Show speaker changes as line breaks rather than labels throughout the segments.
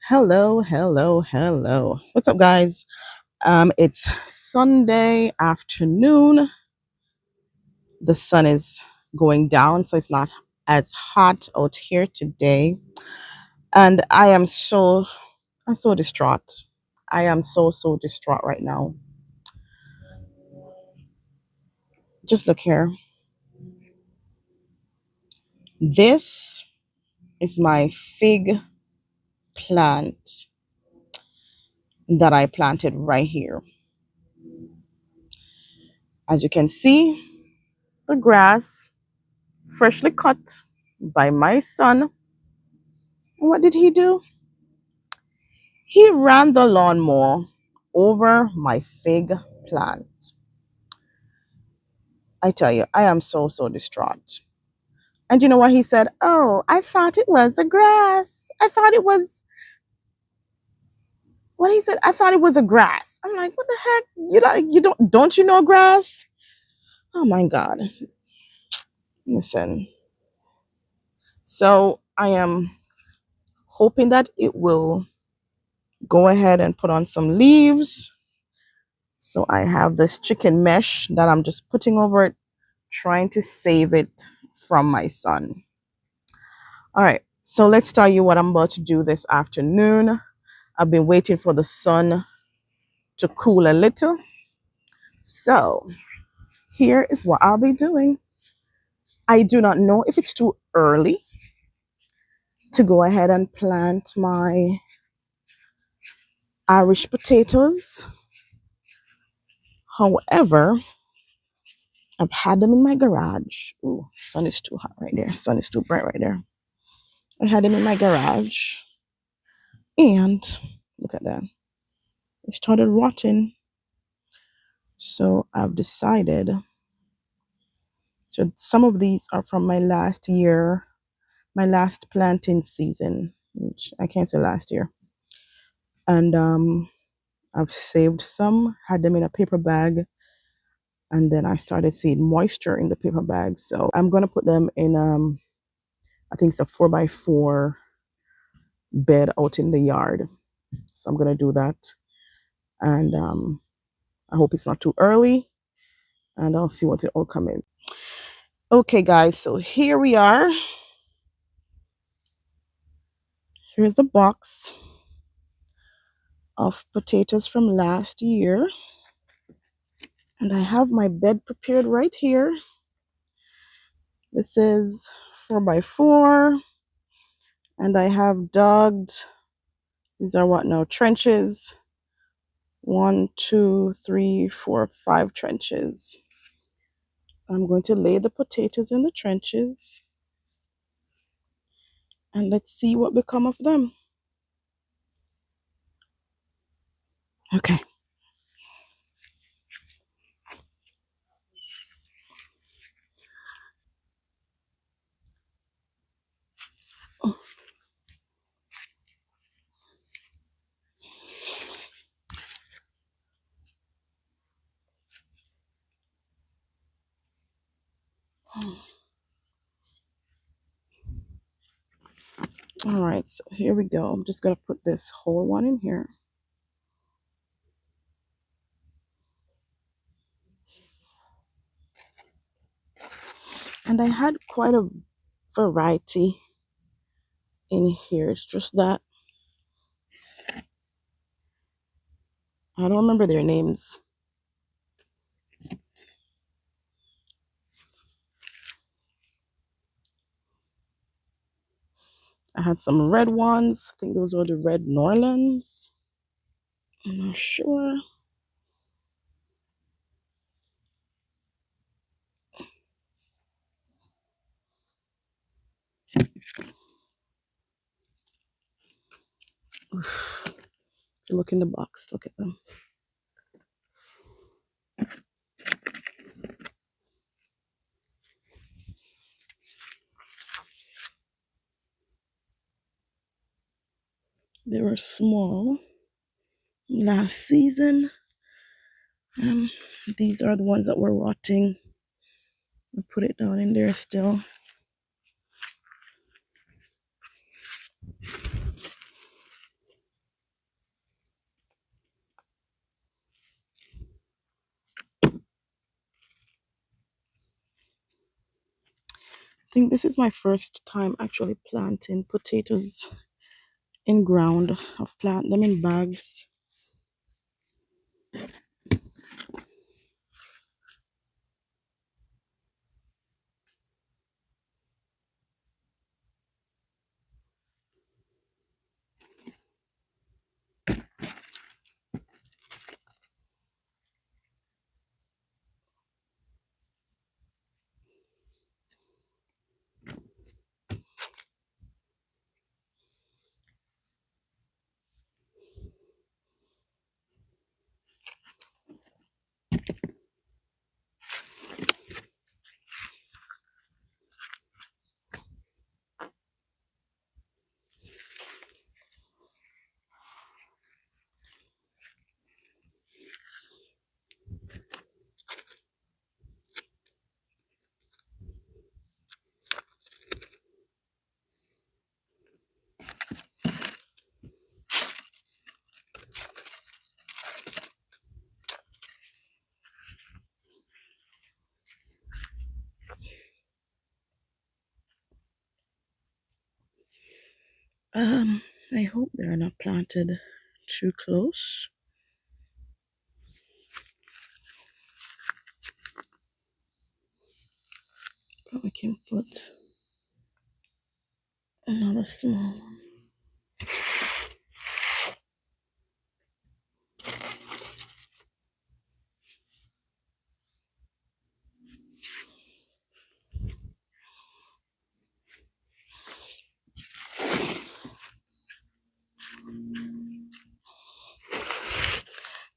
Hello, hello, hello. What's up, guys? It's Sunday afternoon. The sun is going down, so it's not as hot out here today. And I'm so distraught. I am so distraught right now. Just look here. This is my fig plant that I planted right here. As you can see, the grass freshly cut by my son. What did he do? He ran the lawnmower over my fig plant. I tell you, I am so distraught. And you know what he said? Oh, I thought it was a grass. I thought it was what he said. I thought it was a grass. I'm like, what the heck? You don't you know grass? Oh my God. Listen. So I am hoping that it will go ahead and put on some leaves. So I have this chicken mesh that I'm just putting over it, trying to save it from my son. All right, so let's tell you what I'm about to do this afternoon. I've been waiting for the sun to cool a little. So here is what I'll be doing. I do not know if it's too early to go ahead and plant my Irish potatoes. However, I've had them in my garage. Ooh, sun is too hot right there. Sun is too bright right there. I had them in my garage. And look at that. It started rotting. So I've decided. So some of these are from my last year, my last planting season, which I can't say last year. And I've saved some, had them in a paper bag, and then I started seeing moisture in the paper bag. So I'm gonna put them in I think it's a 4x4 bed out in the yard. So I'm gonna do that. And I hope it's not too early, and I'll see what the outcome is. Okay, guys, so here we are. Here's the box of potatoes from last year. And I have my bed prepared right here. This is 4x4. And I have dug, these are what now? Trenches. 1, 2, 3, 4, 5 trenches. I'm going to lay the potatoes in the trenches. And let's see what become of them. Okay. All right, so here we go. I'm just going to put this whole one in here. And I had quite a variety in here. It's just that I don't remember their names. I had some red ones. I think those were the red Norlands. I'm not sure. If you look in the box, look at them. They were small last season. These are the ones that were rotting. I'll put it down in there still. think this is my first time actually planting potatoes in ground. I've planted them in bags. I hope they're not planted too close. Probably can put another small one.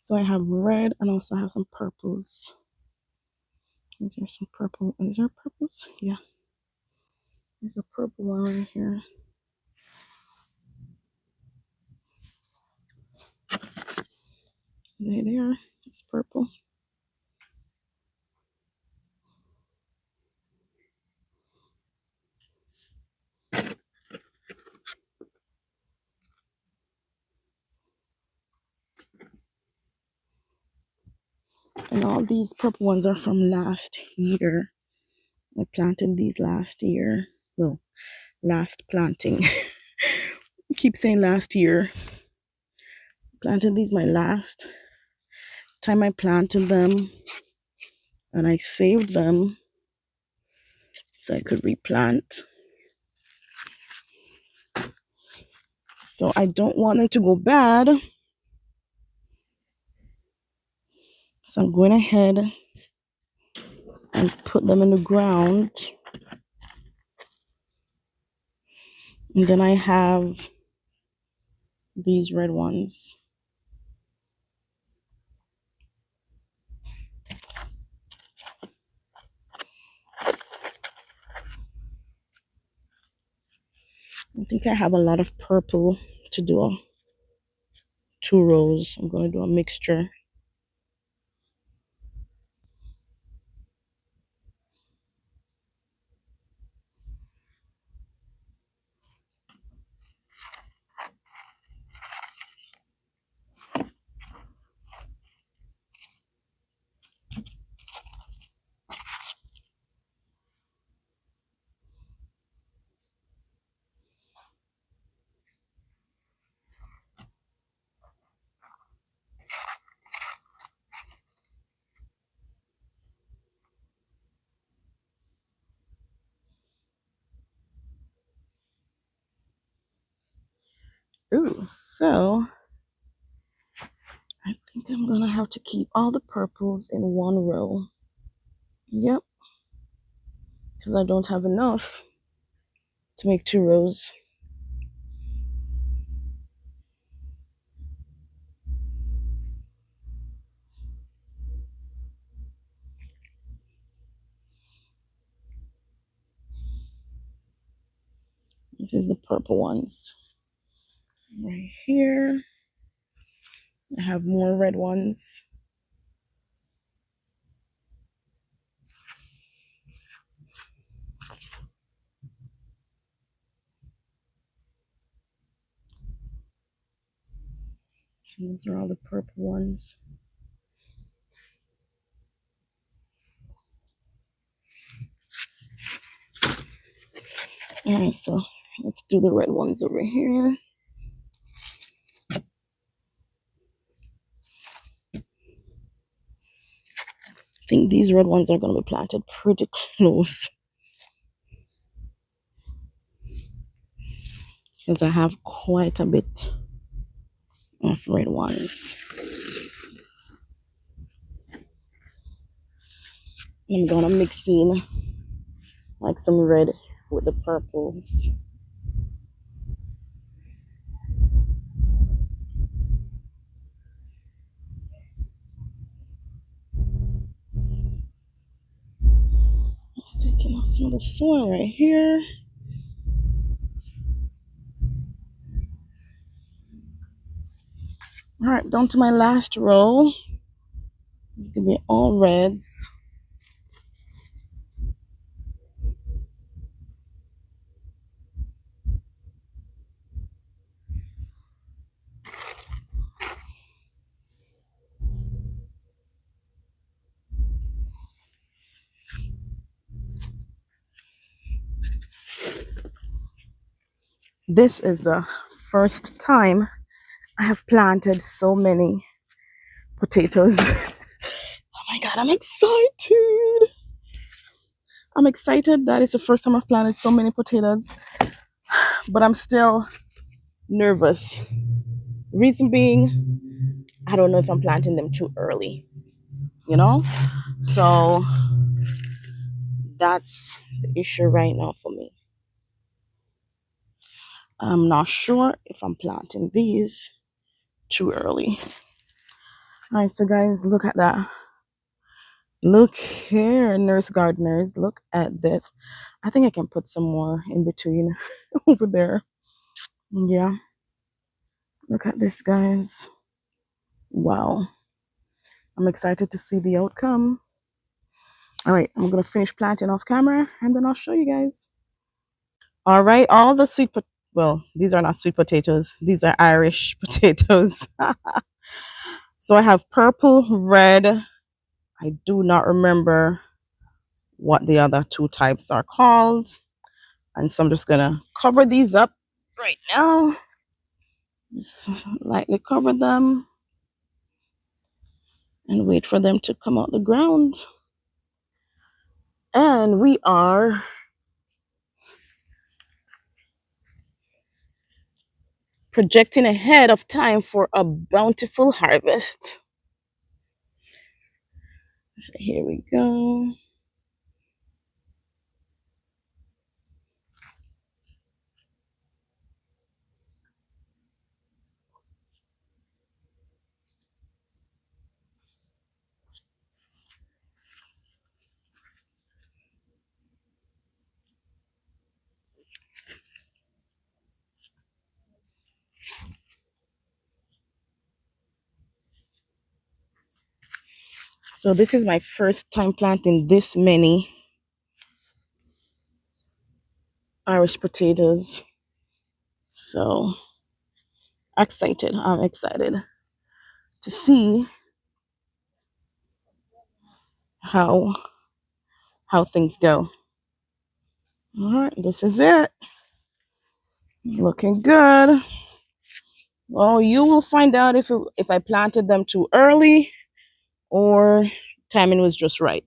So I have red and also I have some purples. Is there some purple? Is there purples? Yeah. There's a purple one right here. There they are. It's purple. And all these purple ones are from last year. I planted these last year. Well, last planting. I keep saying last year. Planted these my last time I planted them. And I saved them so I could replant. So I don't want them to go bad. So I'm going ahead and put them in the ground. And then I have these red ones. I think I have a lot of purple to do 2 rows. I'm going to do a mixture. Ooh, so I think I'm going to have to keep all the purples in 1 row. Yep, because I don't have enough to make 2 rows. This is the purple ones. Right here, I have more red ones. So these are all the purple ones. All right, so let's do the red ones over here. I think these red ones are going to be planted pretty close because I have quite a bit of red ones. I'm going to mix in like some red with the purples. Just taking out some of the soil right here. All right, down to my last row. It's gonna be all reds. This is the first time I have planted so many potatoes. Oh my God, I'm excited. I'm excited that it's the first time I've planted so many potatoes, but I'm still nervous. Reason being, I don't know if I'm planting them too early, you know? So that's the issue right now for me. I'm not sure if I'm planting these too early. All right, so guys, look at that. Look here, nurse gardeners. Look at this. I think I can put some more in between over there. Yeah. Look at this, guys. Wow. I'm excited to see the outcome. All right, I'm going to finish planting off camera and then I'll show you guys. All right, all the well, these are not sweet potatoes. These are Irish potatoes. So I have purple, red. I do not remember what the other two types are called. And so I'm just going to cover these up right now. Just lightly cover them and wait for them to come out the ground. And we are projecting ahead of time for a bountiful harvest. So here we go. So this is my first time planting this many Irish potatoes. So excited. I'm excited to see how things go. All right, this is it. Looking good. Well, you will find out if I planted them too early or timing was just right.